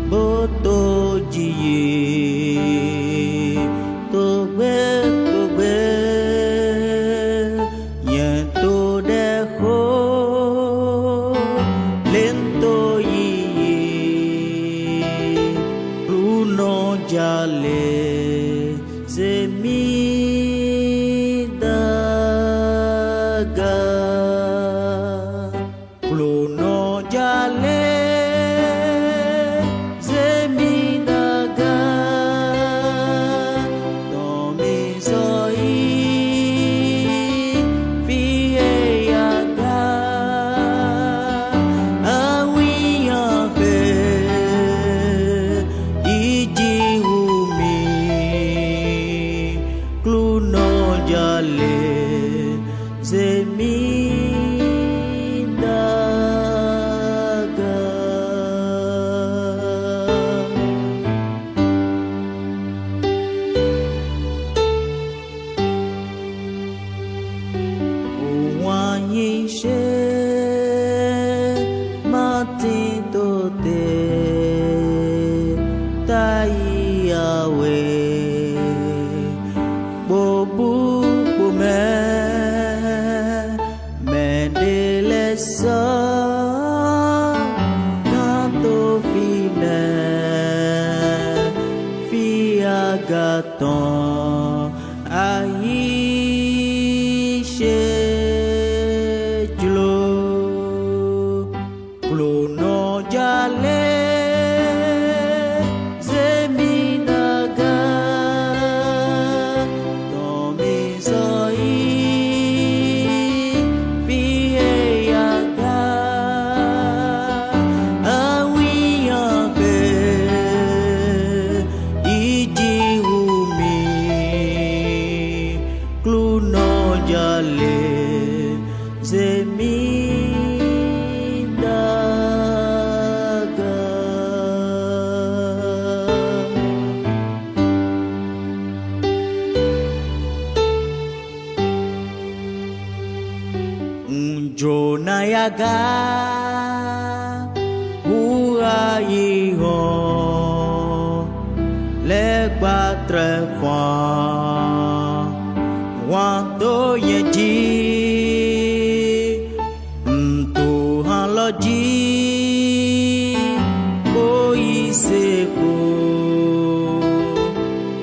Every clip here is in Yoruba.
Boto ji to be yen to de ho len to yi lu no jale zemi daga lu no jale Gaton ahi she jlo glo no jale zemi daga tomi soi fiye yaga awi yabe iji jale zemi daga unjona yaga hua yi ho le quatre fois Wando yeji tu haloji oi seko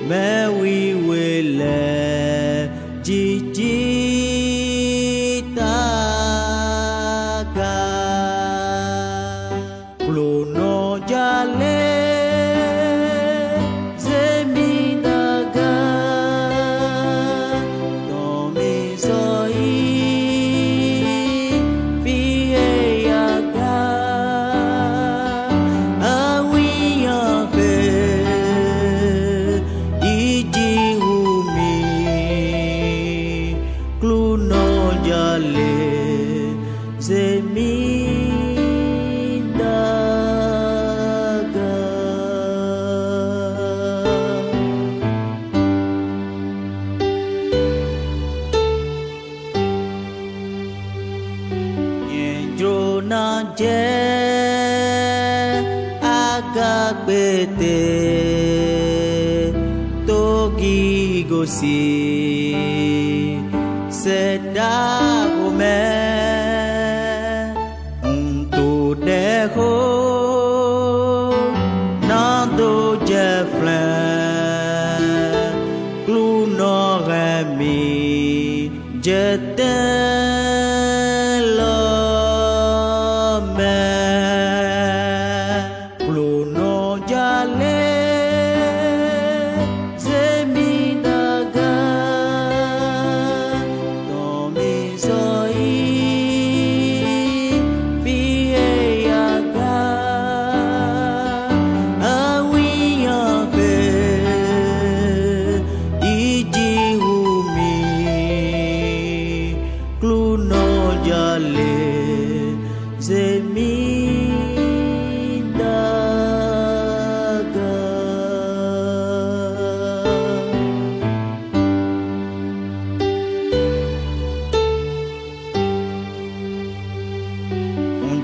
me wi wele jiji taga glo no jale Jona je agabete togi gosi seda gome unto deho nando je flan cluno remi jete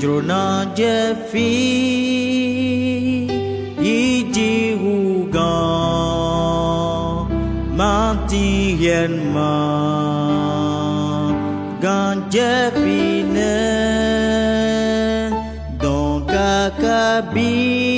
Jona Jeffy 金眼嘛，感觉比呢，东嘎嘎比。